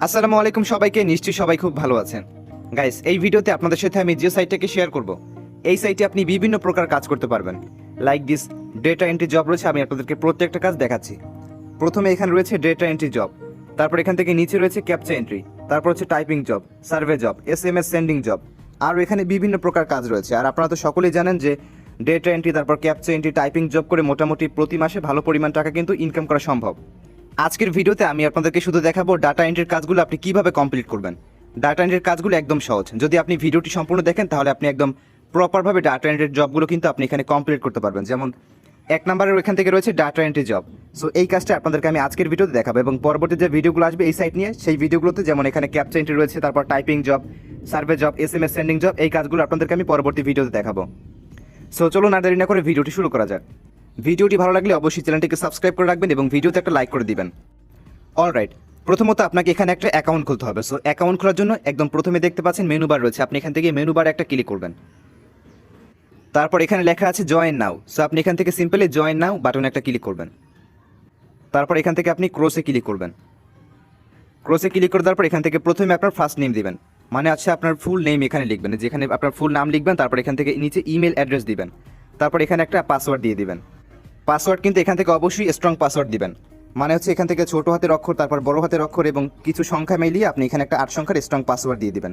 আসসালামু আলাইকুম সবাইকে, নিশ্চয়ই সবাই খুব ভালো আছেন। গাইস, এই ভিডিওতে আপনাদের সাথে আমি যে সাইটটাকে শেয়ার করব, এই সাইটে আপনি বিভিন্ন প্রকার কাজ করতে পারবেন। Like this data entry job রয়েছে, আমি আপনাদেরকে প্রত্যেকটা কাজ দেখাচ্ছি। প্রথমে এখানে রয়েছে ডেটা এন্ট্রি জব, তারপর এখান থেকে নিচে রয়েছে ক্যাপচা এন্ট্রি, তারপর হচ্ছে typing job, survey job, SMS sending job, আর এখানে বিভিন্ন প্রকার কাজ রয়েছে। আর আপনারা তো সকলেই জানেন যে ডেটা এন্ট্রি, তারপর ক্যাপচা এন্ট্রি, টাইপিং জব করে মোটামুটি প্রতি মাসে ভালো পরিমাণ টাকা কিন্তু ইনকাম করা সম্ভব। আজকের ভিডিওতে আমি আপনাদেরকে শুধু দেখাবো ডাটা এন্ট্রির কাজগুলো আপনি কিভাবে কমপ্লিট করবেন। ডাটা এন্ট্রির কাজগুলো একদম সহজ, যদি আপনি ভিডিওটি সম্পূর্ণ দেখেন তাহলে আপনি একদম প্রপারভাবে ডাটা এন্ট্রির জবগুলো কিন্তু আপনি এখানে কমপ্লিট করতে পারবেন। যেমন 1 নম্বরের এখান থেকে রয়েছে ডাটা এন্ট্রি জব। সো এই কাজটা আপনাদেরকে আমি আজকের ভিডিওতে দেখাবো, এবং পরবর্তী যে ভিডিওগুলো আসবে এই সাইট নিয়ে, সেই ভিডিওগুলোতে যেমন এখানে ক্যাপচা এন্ট্রি রয়েছে, তারপর typing job, survey job, SMS sending job, এই কাজগুলো আপনাদেরকে আমি পরবর্তী ভিডিওতে দেখাবো। সো চলুন আর দেরি না করে ভিডিওটি শুরু করা যাক। ভিডিওটি ভালো লাগলে অবশ্যই চ্যানেলটিকে সাবস্ক্রাইব করে রাখবেন এবং ভিডিওতে একটা লাইক করে দিবেন। অলরাইট, প্রথমত আপনাকে এখানে একটা অ্যাকাউন্ট খুলতে হবে। সো অ্যাকাউন্ট খোলার জন্য একদম প্রথমে দেখতে পাচ্ছেন মেনু বার রয়েছে, আপনি এখান থেকে মেনু বারে একটা ক্লিক করবেন। তারপর এখানে লেখা আছে জয়েন নাও। সো আপনি এখান থেকে সিম্পলি জয়েন নাও বাটনে একটা ক্লিক করবেন। তারপর এখান থেকে আপনি ক্রসে ক্লিক করবেন। ক্রসে ক্লিক করে দেওয়ার পর এখান থেকে প্রথমে আপনার ফার্স্ট নেম দিবেন, মানে আছে আপনার ফুল নেম এখানে লিখবেন, যেখানে আপনার ফুল নাম লিখবেন। তারপর এখান থেকে নিচে ইমেল অ্যাড্রেস দিবেন। তারপর এখানে একটা পাসওয়ার্ড দিয়ে দিবেন। পাসওয়ার্ড কিন্তু এখান থেকে অবশ্যই স্ট্রং পাসওয়ার্ড দিবেন, মানে হচ্ছে এখান থেকে ছোট হাতের অক্ষর, তারপর বড় হাতের অক্ষর এবং কিছু সংখ্যা মিলিয়ে আপনি এখানে একটা 8 সংখ্যার স্ট্রং পাসওয়ার্ড দিয়ে দিবেন।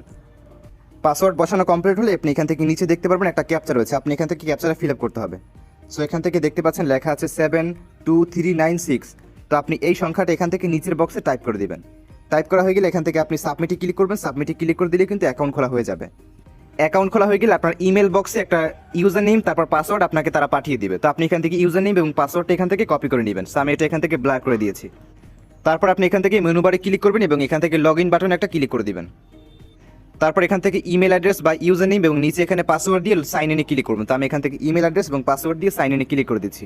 পাসওয়ার্ড বসানো কমপ্লিট হলে আপনি এখান থেকে নিচে দেখতে পারবেন একটা ক্যাপচা রয়েছে, আপনি এখান থেকে ক্যাপচাটা ফিল আপ করতে হবে। সো এখান থেকে দেখতে পাচ্ছেন লেখা আছে 72396। তো আপনি এই সংখ্যাটা এখান থেকে নিচের বক্সে টাইপ করে দিবেন। টাইপ করা হয়ে গেলে এখান থেকে আপনি সাবমিটে ক্লিক করবেন। সাবমিটে ক্লিক করে দিলে কিন্তু অ্যাকাউন্ট খোলা হয়ে যাবে। অ্যাকাউন্ট খোলা হয়ে গেলে আপনার ইমেল বক্সে একটা ইউজার নেম তারপর পাসওয়ার্ড আপনাকে তারা পাঠিয়ে দিবে। তো আপনি এখান থেকে ইউজার নেম এবং পাসওয়ার্ডটা এখান থেকে কপি করে নেবেন। সো আমি এটা এখান থেকে ব্ল্যাক করে দিয়েছি। তারপর আপনি এখান থেকে মেনু বারে ক্লিক করবেন এবং এখান থেকে লগ ইন বাটনে একটা ক্লিক করে দিবেন। তারপর এখান থেকে ইমেল অ্যাড্রেস বা ইউজার নেম এবং নিচে এখানে পাসওয়ার্ড দিয়ে সাইন ইনে ক্লিক করবেন। তো আমি এখান থেকে ইমেল অ্যাড্রেস এবং পাসওয়ার্ড দিয়ে সাইন ইনে ক্লিক করে দিচ্ছি।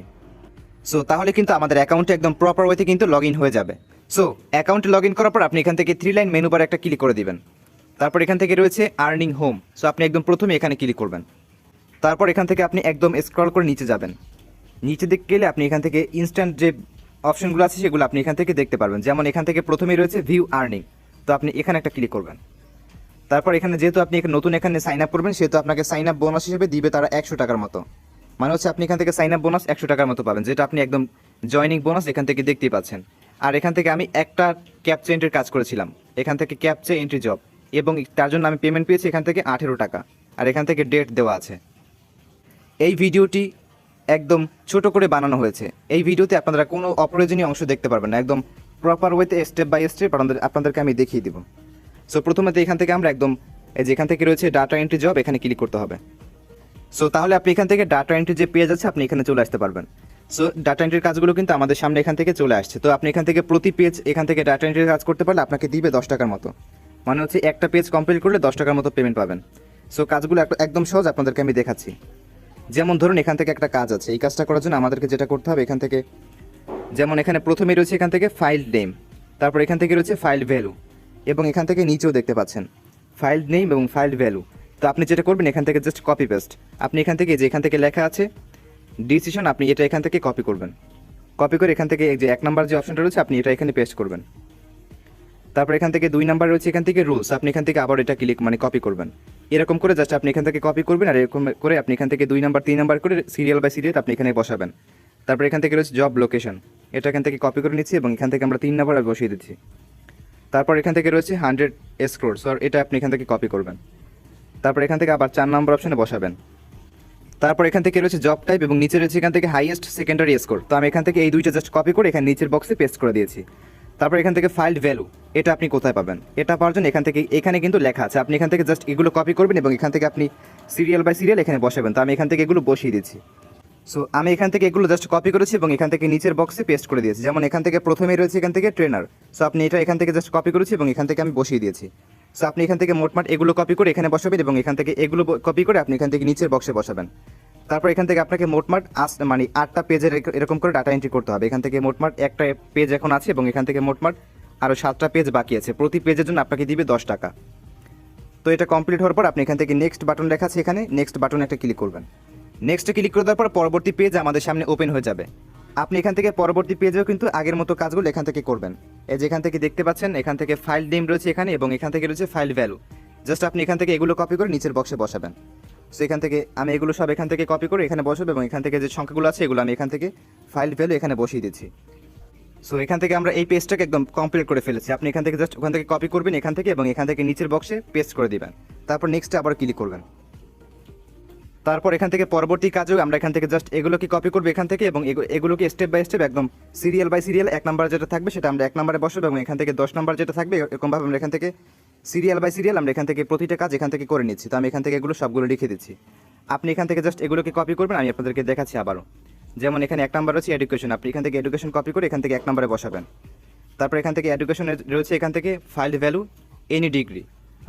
সো তাহলে কিন্তু আমাদের অ্যাকাউন্টে একদম প্রপার ওয়েতে কিন্তু লগ ইন হয়ে যাবে। সো অ্যাকাউন্টে লগ ইন করার পর আপনি এখান থেকে 3 লাইন মেনু বারে একটা ক্লিক করে দিবেন। তারপর এখান থেকে রয়েছে আর্নিং হোম। সো আপনি একদম প্রথমে এখানে ক্লিক করবেন। তারপর এখান থেকে আপনি একদম স্ক্রল করে নিচে যাবেন। নিচে দেখতে গেলে আপনি এখান থেকে ইনস্ট্যান্ট যে অপশনগুলো আছে সেগুলো আপনি এখান থেকে দেখতে পারবেন। যেমন এখান থেকে প্রথমেই রয়েছে ভিউ আর্নিং। তো আপনি এখানে একটা ক্লিক করবেন। তারপর এখানে যেহেতু আপনি নতুন এখানে সাইন আপ করবেন, সেহেতু আপনাকে সাইন আপ বোনাস হিসেবে দিবে তারা 100 টাকার মতো, মানে হচ্ছে আপনি এখান থেকে সাইন আপ বোনাস 100 টাকার মতো পাবেন, যেটা আপনি একদম জয়নিং বোনাস এখান থেকে দেখতেই পাচ্ছেন। আর এখান থেকে আমি একটা ক্যাপচা এন্ট্রির কাজ করেছিলাম, এখান থেকে ক্যাপচা এন্ট্রি জব, এবং তার জন্য আমি পেমেন্ট পেয়েছি এখান থেকে 18 টাকা। আর এখান থেকে ডেট দেওয়া আছে। এই ভিডিওটি একদম ছোট করে বানানো হয়েছে। এই ভিডিওতে আপনারা কোনো অপ্রয়োজনীয় অংশ দেখতে পারবেন না, একদম প্রপার ওয়েতে স্টেপ বাই স্টেপ আপনাদেরকে আমি দেখিয়ে দিব। সো প্রথমে এখান থেকে আমরা একদম এই যে এখান থেকে রয়েছে ডাটা এন্ট্রি জব, এখানে ক্লিক করতে হবে। সো তাহলে আপনি এখান থেকে ডাটা এন্ট্রি যে পেজ আছে আপনি এখানে চলে আসতে পারবেন। সো ডাটা এন্ট্রির কাজগুলো কিন্তু আমাদের সামনে এখান থেকে চলে আসছে। তো আপনি এখান থেকে প্রতি পেজ এখান থেকে ডাটা এন্ট্রির কাজ করতে পারলে আপনাকে দিবে 10 টাকার মতো, মানে হচ্ছে একটা পেজ কমপ্লিট করলে 10 টাকার মতো পেমেন্ট পাবেন। সো কাজগুলো একদম সহজ, আপনাদেরকে আমি দেখাচ্ছি। যেমন ধরুন এখান থেকে একটা কাজ আছে, এই কাজটা করার জন্য আমাদেরকে যেটা করতে হবে এখান থেকে, যেমন এখানে প্রথমেই রয়েছে এখান থেকে ফাইল নেম, তারপর এখান থেকে রয়েছে ফাইল ভ্যালু, এবং এখান থেকে নিচেও দেখতে পাচ্ছেন ফাইল নেম এবং ফাইল ভ্যালু। তো আপনি যেটা করবেন এখান থেকে জাস্ট কপি পেস্ট, আপনি এখান থেকে যে এখান থেকে লেখা আছে ডিসিশন, আপনি এটা এখান থেকে কপি করবেন। কপি করে এখান থেকে যে 1 নম্বর যে অপশনটা রয়েছে আপনি এটা এখানে পেস্ট করবেন। তারপর এখান থেকে 2 নাম্বার রয়েছে এখান থেকে রুলস, আপনি এখান থেকে আবার এটা ক্লিক মানে কপি করবেন। এরকম করে জাস্ট আপনি এখান থেকে কপি করবেন, আর এরকম করে আপনি এখান থেকে 2 নাম্বার 3 নাম্বার করে সিরিয়াল বাই সিরিয়াল আপনি এখানে বসাবেন। তারপর এখান থেকে রয়েছে জব লোকেশন, এটা এখান থেকে কপি করে নিচ্ছি এবং এখান থেকে আমরা 3 নাম্বার বসিয়ে দিচ্ছি। তারপর এখান থেকে রয়েছে 100 স্কোর, সো এটা আপনি এখান থেকে কপি করবেন। তারপর এখান থেকে আবার 4 নম্বর অপশনে বসাবেন। তারপর এখান থেকে রয়েছে জব টাইপ এবং নিচে রয়েছে এখান থেকে হাইয়েস্ট সেকেন্ডারি স্কোর। তো আমি এখান থেকে এই দুইটা জাস্ট কপি করে এখানে নিচের বক্সে পেস্ট করে দিয়েছি। তারপর এখান থেকে ফাইল ভ্যালু, এটা আপনি কোথায় পাবেন, এটা পাওয়ার জন্য এখান থেকে এখানে কিন্তু লেখা আছে, আপনি এখান থেকে জাস্ট এগুলো কপি করবেন এবং এখান থেকে আপনি সিরিয়াল বাই সিরিয়াল এখানে বসাবেন। তো আমি এখান থেকে এগুলো বসিয়ে দিচ্ছি। সো আমি এখান থেকে এগুলো জাস্ট কপি করেছি এবং এখান থেকে নিচের বক্সে পেস্ট করে দিয়েছি। যেমন এখান থেকে প্রথমেই রয়েছে এখান থেকে ট্রেনার, সো আপনি এটা এখান থেকে জাস্ট কপি করেছি এবং এখান থেকে আমি বসিয়ে দিয়েছি। সো আপনি এখান থেকে মোটমাট এগুলো কপি করে এখানে বসাবেন এবং এখান থেকে এগুলো কপি করে আপনি এখান থেকে নিচের বক্সে বসাবেন। তারপর এখান থেকে আপনাকে মোটমাট মানে 8টা পেজের এরকম করে ডাটা এন্ট্রি করতে হবে। এখান থেকে মোটমাট একটা পেজ এখন আছে এবং এখান থেকে মোটমাট আরও 7টা পেজ বাকি আছে। প্রতি পেজের জন্য আপনাকে দিবে 10 টাকা। তো এটা কমপ্লিট হওয়ার পর আপনি এখান থেকে নেক্সট বাটন লেখা আছে, এখানে নেক্সট বাটনে একটা ক্লিক করবেন। নেক্সটে ক্লিক করে দেওয়ার পর পরবর্তী পেজ আমাদের সামনে ওপেন হয়ে যাবে। আপনি এখান থেকে পরবর্তী পেজেও কিন্তু আগের মতো কাজগুলো এখান থেকে করবেন। এই যে এখান থেকে দেখতে পাচ্ছেন এখান থেকে ফাইল নেম রয়েছে এখানে এবং এখান থেকে রয়েছে ফাইল ভ্যালু। জাস্ট আপনি এখান থেকে এগুলো কপি করে নিচের বক্সে বসাবেন। সো এখান থেকে আমি এগুলো সব এখান থেকে কপি করে এখানে বসাবো এবং এখান থেকে যে সংখ্যাগুলো আছে এগুলো আমি এখান থেকে ফাইল ভ্যালু এখানে বসিয়ে দিচ্ছি। সো এখান থেকে আমরা এই পেজটাকে একদম কমপ্লিট করে ফেলেছি। আপনি এখান থেকে জাস্ট ওখান থেকে কপি করবেন এখান থেকে এবং এখান থেকে নিচের বক্সে পেস্ট করে দিবেন। তারপর নেক্সটে আবার ক্লিক করবেন। তারপর এখান থেকে পরবর্তী কাজেও আমরা এখান থেকে জাস্ট এগুলোকে কপি করবো এখান থেকে এবং এগুলোকে স্টেপ বাই স্টেপ একদম সিরিয়াল বাই সিরিয়াল 1 নাম্বার যেটা থাকবে সেটা আমরা 1 নম্বরে বসাবো এবং এখান থেকে 10 নাম্বার যেটা থাকবে এরকমভাবে আমরা এখান থেকে সিরিয়াল বাই সিরিয়াল আমরা এখান থেকে প্রতিটা কাজ এখান থেকে করে নিচ্ছি। তো আমি এখান থেকে এগুলো সবগুলো লিখে দিচ্ছি। আপনি এখান থেকে জাস্ট এগুলোকে কপি করবেন, আমি আপনাদেরকে দেখাচ্ছি আবারও। যেমন এখানে 1 নাম্বার রয়েছে এডুকেশন, আপনি এখান থেকে এডুকেশন কপি করে এখান থেকে 1 নম্বরে বসাবেন। তারপর এখান থেকে এডুকেশনের রয়েছে এখান থেকে ফাইল ভ্যালু এনি ডিগ্রি,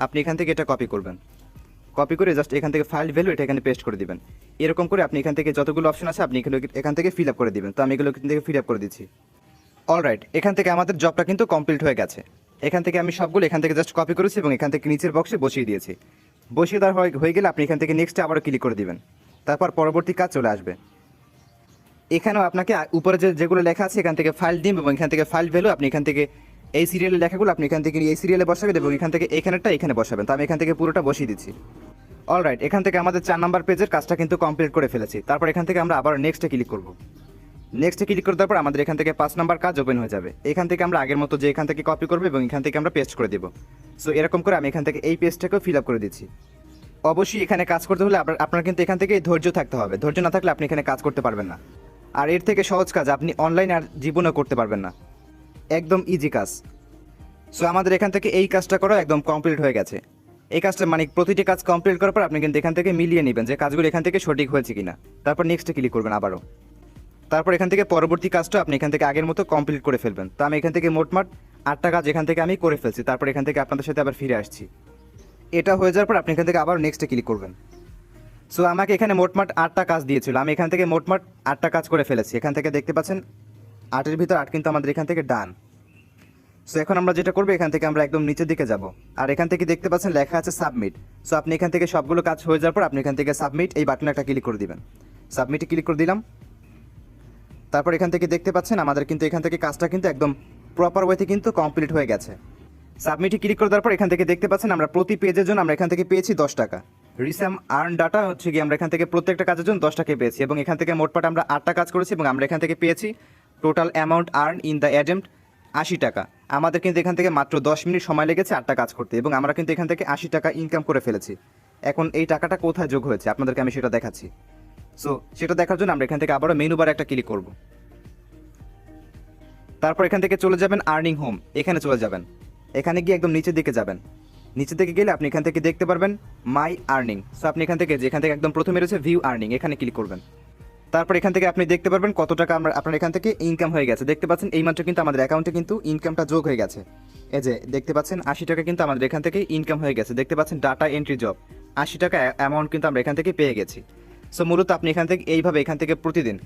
আপনি এখান থেকে এটা কপি করবেন। কপি করে জাস্ট এখান থেকে ফাইল ভ্যালু এটা এখানে পেস্ট করে দিবেন। এরকম করে আপনি এখান থেকে যতগুলো অপশন আছে আপনি এখান থেকে ফিল আপ করে দিবেন। তো আমি এগুলো এখান থেকে ফিল আপ করে দিচ্ছি। অলরাইট, এখান থেকে আমাদের জবটা কিন্তু কমপ্লিট হয়ে গেছে। এখান থেকে আমি সবগুলো এখান থেকে জাস্ট কপি করেছি এবং এখান থেকে নিচের বক্সে বসিয়ে দিয়েছি। বসিয়ে দেওয়া হয়ে গেলে আপনি এখান থেকে নেক্সটে আবারও ক্লিক করে দিবেন। তারপর পরবর্তী কাজ চলে আসবে। এখানেও আপনাকে উপরে যেগুলো লেখা আছে এখান থেকে ফাইল নেম এবং এখান থেকে ফাইল ভ্যালু আপনি এখান থেকে এই সিরিয়ালের লেখাগুলো আপনি এখান থেকে এই সিরিয়ালে বসাবেন এবং এখান থেকে এখানেরটা এখানে বসাবেন। তো আমি এখান থেকে পুরোটা বসিয়ে দিচ্ছি। অলরাইট, এখান থেকে আমাদের 4 নাম্বার পেজের কাজটা কিন্তু কমপ্লিট করে ফেলেছি। তারপর এখান থেকে আমরা আবার নেক্সটে ক্লিক করব। নেক্সটে ক্লিক করে দেওয়ার পর আমাদের এখান থেকে 5 নাম্বার কাজ ওপেন হয়ে যাবে। এখান থেকে আমরা আগের মতো যে এখান থেকে কপি করবো এবং এখান থেকে আমরা পেস্ট করে দেবো। সো এরকম করে আমি এখান থেকে এই পেজটাকেও ফিল আপ করে দিচ্ছি। অবশ্যই এখানে কাজ করতে হলে আপনার কিন্তু এখান থেকে ধৈর্য থাকতে হবে। ধৈর্য না থাকলে আপনি এখানে কাজ করতে পারবেন না। আর এর থেকে সহজ কাজ আপনি অনলাইন আর জীবনেও করতে পারবেন না, একদম ইজি কাজ। সো আমাদের এখান থেকে এই কাজটা করা একদম কমপ্লিট হয়ে গেছে। এই কাজটা মানে প্রতিটি কাজ কমপ্লিট করার পর আপনি কিন্তু এখান থেকে মিলিয়ে নেবেন যে কাজগুলো এখান থেকে সঠিক হয়েছে কিনা। তারপর নেক্সটে ক্লিক করবেন আবারও। তারপর এখান থেকে পরবর্তী কাজটা আপনি এখান থেকে আগের মতো কমপ্লিট করে ফেলবেন। তো আমি এখান থেকে মোটমাট 8টা কাজ এখান থেকে আমি করে ফেলছি। তারপর এখান থেকে আপনাদের সাথে আবার ফিরে আসছি। এটা হয়ে যাওয়ার পর আপনি এখান থেকে আবার নেক্সটে ক্লিক করবেন। সো আমাকে এখানে মোটমাট 8টা কাজ দিয়েছিল, আমি এখান থেকে মোটমাট 8টা কাজ করে ফেলেছি। এখান থেকে দেখতে পাচ্ছেন 8-এর ভিতর 8 কিন্তু আমাদের এখান থেকে ডান। সো এখন আমরা যেটা করবো এখান থেকে আমরা একদম নিচের দিকে যাব আর এখান থেকে দেখতে পাচ্ছেন লেখা আছে সাবমিট। সো আপনি এখান থেকে সবগুলো কাজ হয়ে যাওয়ার পর আপনি এখান থেকে সাবমিট এই বাটনে একটা ক্লিক করে দিবেন। সাবমিটে ক্লিক করে দিলাম। তারপর এখান থেকে দেখতে পাচ্ছেন আমাদের কিন্তু এখান থেকে কাজটা কিন্তু একদম প্রপার ওয়েতে কিন্তু কমপ্লিট হয়ে গেছে। সাবমিটে ক্লিক করে দেওয়ার পর এখান থেকে দেখতে পাচ্ছেন আমরা প্রতি পেজের জন্য আমরা এখান থেকে পেয়েছি 10 টাকা। রিসাম আর্ন ডাটা হচ্ছে কি আমরা এখান থেকে প্রত্যেকটা কাজের জন্য 10 টাকা পেয়েছি এবং এখান থেকে মোটপাট আমরা 8টা কাজ করেছি এবং আমরা এখান থেকে পেয়েছি total amount earn in the attempt 80 টাকা। আমাদের কিন্তু এখান থেকে মাত্র 10 মিনিট সময় লেগেছে 8টা কাজ করতে এবং আমরা কিন্তু এখান থেকে 80 টাকা ইনকাম করে ফেলেছি। এখন এই টাকাটা কোথায় যোগ হয়েছে আপনাদেরকে আমি সেটা দেখাচ্ছি। সো সেটা দেখার জন্য আমরা এখান থেকে আবারও মেনু বারে একটা ক্লিক করব। তারপর এখান থেকে চলে যাবেন আর্নিং হোম, এখানে চলে যাবেন। এখানে গিয়ে একদম নিচের দিকে যাবেন। নিচের দিকে গেলে আপনি এখান থেকে দেখতে পারবেন মাই আর্নিং। সো আপনি এখান থেকে যেখান থেকে একদম প্রথমে রয়েছে ভিউ আর্নিং, এখানে ক্লিক করবেন। তারপর এখান থেকে আপনি দেখতে পারবেন কত টাকা আপনার এখান থেকে ইনকাম হয়ে গেছে। দেখতে পাচ্ছেন এইমাত্র কিন্তু আমাদের অ্যাকাউন্টে কিন্তু ইনকামটা যোগ হয়ে গেছে। এই যে দেখতে পাচ্ছেন 80 টাকা কিন্তু আমাদের এখান থেকে ইনকাম হয়ে গেছে। দেখতে পাচ্ছেন ডাটা এন্ট্রি জব 80 টাকা অ্যামাউন্ট কিন্তু আমরা এখান থেকে পেয়ে গেছি। সো মূলত আপনি এখান থেকে এইভাবে এখান থেকে প্রতিদিন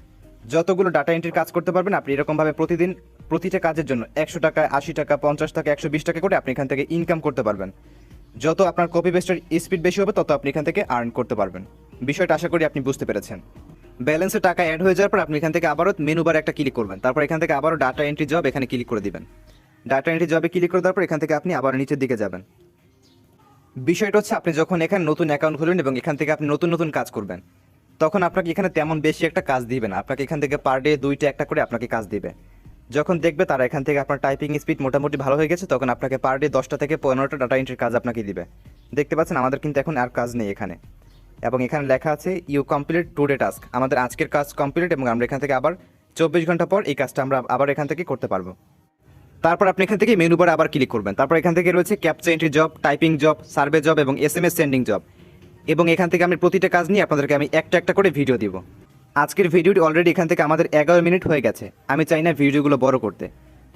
যতগুলো ডাটা এন্ট্রির কাজ করতে পারবেন আপনি এরকমভাবে প্রতিদিন প্রতিটা কাজের জন্য 100 টাকা 80 টাকা 50 টাকা 120 টাকা করে আপনি এখান থেকে ইনকাম করতে পারবেন। যত আপনার কপি পেস্টের স্পিড বেশি হবে তত আপনি এখান থেকে আর্ন করতে পারবেন। বিষয়টা আশা করি আপনি বুঝতে পেরেছেন। ব্যালেন্সে টাকা অ্যাড হয়ে যাওয়ার পর আপনি এখান থেকে আবারও মেনু বারে একটা ক্লিক করবেন। তারপর এখান থেকে আবারও ডাটা এন্ট্রি জব এখানে ক্লিক করে দিবেন। ডাটা এন্ট্রি জবে ক্লিক করে দেওয়ার পর এখান থেকে আপনি আবার নিচের দিকে যাবেন। বিষয়টা হচ্ছে আপনি যখন এখানে নতুন অ্যাকাউন্ট খুলবেন এবং এখান থেকে আপনি নতুন নতুন কাজ করবেন তখন আপনাকে এখানে তেমন বেশি একটা কাজ দিবে না। আপনাকে এখান থেকে পার ডে 2টা একটা করে আপনাকে কাজ দিবে। যখন দেখবে তারা এখান থেকে আপনার টাইপিং স্পিড মোটামুটি ভালো হয়ে গেছে তখন আপনাকে পার ডে 10টা থেকে 15টা ডাটা এন্ট্রির কাজ আপনাকে দিবে। দেখতে পাচ্ছেন আমাদের কিন্তু এখন আর কাজ নেই এখানে এবং এখানে লেখা আছে ইউ কমপ্লিট টুডে টাস্ক। আমাদের আজকের কাজ কমপ্লিট এবং আমরা এখান থেকে আবার 24 ঘন্টা পর এই কাজটা আমরা আবার এখান থেকে করতে পারবো। তারপর আপনি এখান থেকে মেনু বারে আবার ক্লিক করবেন। তারপর এখান থেকে রয়েছে captcha entry job, typing job, survey job এবং SMS সেন্ডিং জব এবং এখান থেকে আমি প্রতিটা কাজ নিয়ে আপনাদেরকে আমি একটা একটা করে ভিডিও দিব। আজকের ভিডিওটি অলরেডি এখান থেকে আমাদের 11 মিনিট হয়ে গেছে। আমি চাই না ভিডিওগুলো বড় করতে,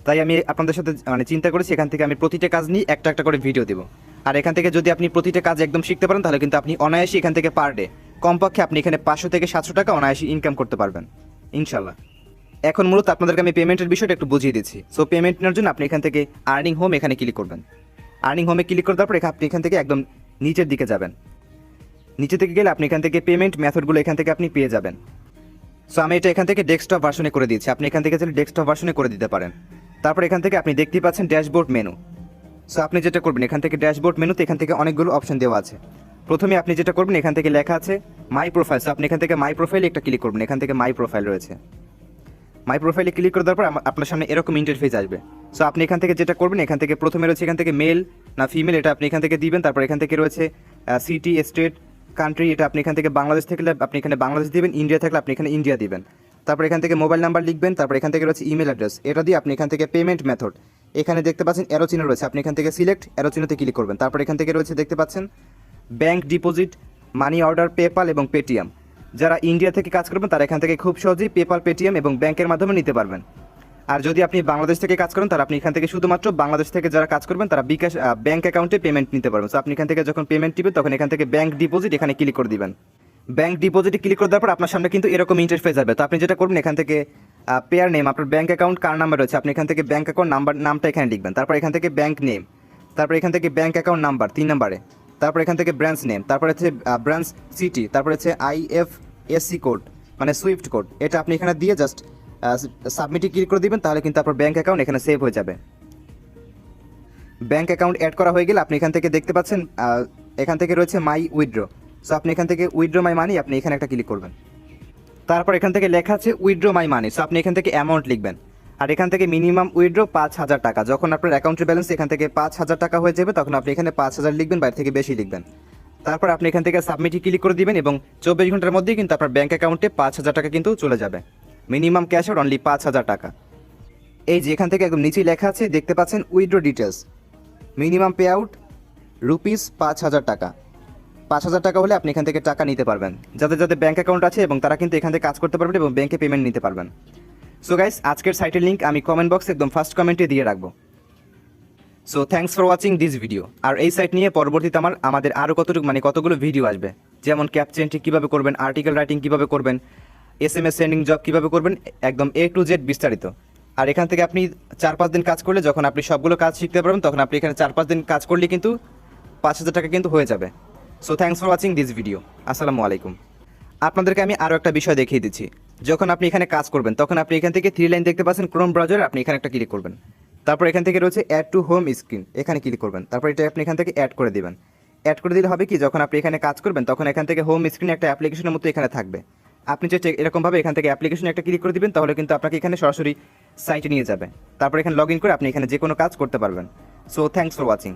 তাই আমি আপনাদের সাথে চিন্তা করেছি এখান থেকে আমি প্রতিটা কাজ নিয়ে একটা একটা করে ভিডিও দেবো। আর এখান থেকে যদি আপনি প্রতিটা কাজ একদম শিখতে পারেন তাহলে কিন্তু আপনি অনায়াসী এখান থেকে পার ডে কমপক্ষে আপনি এখানে 500 থেকে 700 টাকা অনায়াসী ইনকাম করতে পারবেন ইনশাল্লাহ। এখন মূলত আপনাদেরকে আমি পেমেন্টের বিষয়টা একটু বুঝিয়ে দিচ্ছি। সো পেমেন্ট নেওয়ার জন্য আপনি এখান থেকে আর্নিং হোম এখানে ক্লিক করবেন। আর্নিং হোমে ক্লিক করে দেওয়ার পর আপনি এখান থেকে একদম নিচের দিকে যাবেন। নিচে থেকে গেলে আপনি এখান থেকে পেমেন্ট মেথডগুলো এখান থেকে আপনি পেয়ে যাবেন। সো আমি এটা এখান থেকে ডেস্কটপ ভার্সনে করে দিয়েছি, আপনি এখান থেকে চাইলে ডেস্কটপ ভার্সনে করে দিতে পারেন। তারপর এখান থেকে আপনি দেখতেই পাচ্ছেন ড্যাশবোর্ড মেনু। সো আপনি যেটা করবেন এখান থেকে ড্যাশবোর্ড মেনুতে এখান থেকে অনেকগুলো অপশন দেওয়া আছে। প্রথমে আপনি যেটা করবেন এখান থেকে লেখা আছে মাই প্রোফাইল। সো আপনি এখান থেকে মাই প্রোফাইলে একটা ক্লিক করবেন, এখান থেকে মাই প্রোফাইল রয়েছে। মাই প্রোফাইলে ক্লিক করে দেওয়ার পর আপনার সামনে এরকম ইন্টারফেস আসবে। সো আপনি এখান থেকে যেটা করবেন এখান থেকে প্রথমে রয়েছে এখান থেকে মেল না ফিমেল এটা আপনি এখান থেকে দিবেন। তারপর এখান থেকে রয়েছে সিটি, স্টেট, কান্ট্রি, এটা আপনি এখান থেকে বাংলাদেশ থাকলে আপনি এখানে বাংলাদেশ দিবেন, ইন্ডিয়া থাকলে আপনি এখানে ইন্ডিয়া দিবেন। তারপর এখান থেকে মোবাইল নাম্বার লিখবেন। তারপর এখান থেকে রয়েছে ইমেল অ্যাড্রেস, এটা দিয়ে আপনি এখান থেকে পেমেন্ট মেথড এখানে দেখতে পাচ্ছেন অ্যারো চিহ্ন রয়েছে, আপনি এখান থেকে সিলেক্ট অ্যারো চিহ্নতে ক্লিক করবেন। তারপর এখান থেকে রয়েছে দেখতে পাচ্ছেন bank deposit, money order, PayPal এবং পেটিএম। যারা ইন্ডিয়া থেকে কাজ করবেন তারা এখান থেকে খুব সহজেই পেপাল, পেটিএম এবং ব্যাংকের মাধ্যমে নিতে পারবেন। আর যদি আপনি বাংলাদেশ থেকে কাজ করেন তাহলে আপনি এখান থেকে শুধুমাত্র বাংলাদেশ থেকে যারা কাজ করবেন তারা বিকাশ ব্যাংক অ্যাকাউন্টে পেমেন্ট নিতে পারবেন। সো আপনি এখান থেকে যখন পেমেন্ট দিবেন তখন এখান থেকে ব্যাংক ডিপোজিট এখানে ক্লিক করে দিবেন। ব্যাংক ডিপোজিটে ক্লিক করে দেওয়ার পর আপনার সামনে কিন্তু এরকম ইন্টারফেস যাবে। তো আপনি যেটা করবেন এখান থেকে পেয়ার নেম, আপনার ব্যাংক অ্যাকাউন্ট কার নাম্বার রয়েছে আপনি এখান থেকে ব্যাংক অ্যাকাউন্ট নামটা এখানে লিখবেন। তারপর এখান থেকে ব্যাংক নেম, তারপর এখান থেকে ব্যাংক অ্যাকাউন্ট নাম্বার 3 নম্বরে, তারপর এখান থেকে ব্রাঞ্চ নেম, তারপর হচ্ছে ব্রাঞ্চ সিটি, তারপর হচ্ছে IFSC কোড মানে সুইফট কোড, এটা আপনি এখানে দিয়ে জাস্ট সাবমিটে ক্লিক করে দিবেন। তাহলে কিন্তু আপনার ব্যাংক অ্যাকাউন্ট এখানে সেভ হয়ে যাবে। ব্যাংক অ্যাকাউন্ট অ্যাড করা হয়ে গেলে আপনি এখান থেকে দেখতে পাচ্ছেন এখান থেকে রয়েছে মাই উইথড্র। সো আপনি এখান থেকে উইথড্র মাই মানি আপনি এখানে একটা ক্লিক করবেন। তারপর এখান থেকে লেখা আছে উইথড্র মাই মানি। সো আপনি এখান থেকে অ্যামাউন্ট লিখবেন। আর এখান থেকে মিনিমাম উইথড্র 5,000 টাকা। যখন আপনার অ্যাকাউন্টের ব্যালেন্স এখান থেকে 5,000 টাকা হয়ে যাবে তখন আপনি এখানে 5,000 লিখবেন, বাইরে থেকে বেশি লিখবেন। তারপর আপনি এখান থেকে সাবমিটে ক্লিক করে দিবেন এবং 24 ঘন্টার মধ্যেই কিন্তু আপনার ব্যাংক অ্যাকাউন্টে 5,000 টাকা কিন্তু চলে যাবে। মিনিমাম ক্যাশ আউট অনলি 5,000 টাকা। এই যে এখান থেকে একদম নিচেই লেখা আছে দেখতে পাচ্ছেন withdraw details, minimum pay out ₹5,000 টাকা। 5,000 টাকা হলে আপনি এখান থেকে টাকা নিতে পারবেন। যাদের যাদের ব্যাংক অ্যাকাউন্ট আছে এবং তারা কিন্তু এখান থেকে কাজ করতে পারবেন এবং ব্যাংকে পেমেন্ট নিতে পারবেন। সো গাইস আজকের সাইটের লিঙ্ক আমি কমেন্ট বক্সে একদম ফার্স্ট কমেন্টে দিয়ে রাখবো। So thanks for watching this video. আর এই সাইট নিয়ে পরবর্তীতে আমাদের আরও কতগুলো ভিডিও আসবে, যেমন ক্যাপচা এন্ট্রি কীভাবে করবেন, আর্টিকেল রাইটিং কীভাবে করবেন, SMS সেন্ডিং জব কীভাবে করবেন, একদম A to Z বিস্তারিত। আর এখান থেকে আপনি 4-5 দিন কাজ করলে যখন আপনি সবগুলো কাজ শিখতে পারবেন তখন আপনি এখানে 4-5 দিন কাজ করলে কিন্তু 5,000 টাকা কিন্তু হয়ে যাবে। So thanks for watching this video. আসসালামু আলাইকুম। আপনাদেরকে আমি আরও একটা বিষয় দেখিয়ে দিচ্ছি। যখন আপনি এখানে কাজ করবেন তখন আপনি এখান থেকে 3 লাইন দেখতে পাচ্ছেন ক্রোম ব্রাউজারে, আপনি এখানে একটা ক্লিক করবেন। তারপর এখান থেকে রয়েছে অ্যাড টু হোম স্ক্রিন, এখানে ক্লিক করবেন। তারপর এটা আপনি এখান থেকে অ্যাড করে দিবেন। অ্যাড করে দিলে হবে কি, যখন আপনি এখানে কাজ করবেন তখন এখান থেকে হোম স্ক্রিনে একটা অ্যাপ্লিকেশনের মতো এখানে থাকবে। আপনি যে এরকমভাবে এখান থেকে অ্যাপ্লিকেশনে একটা ক্লিক করে দিবেন তাহলে কিন্তু আপনাকে এখানে সরাসরি সাইটে নিয়ে যাবে। তারপর এখানে লগ ইন করে আপনি এখানে যে কোনো কাজ করতে পারবেন। So thanks for watching.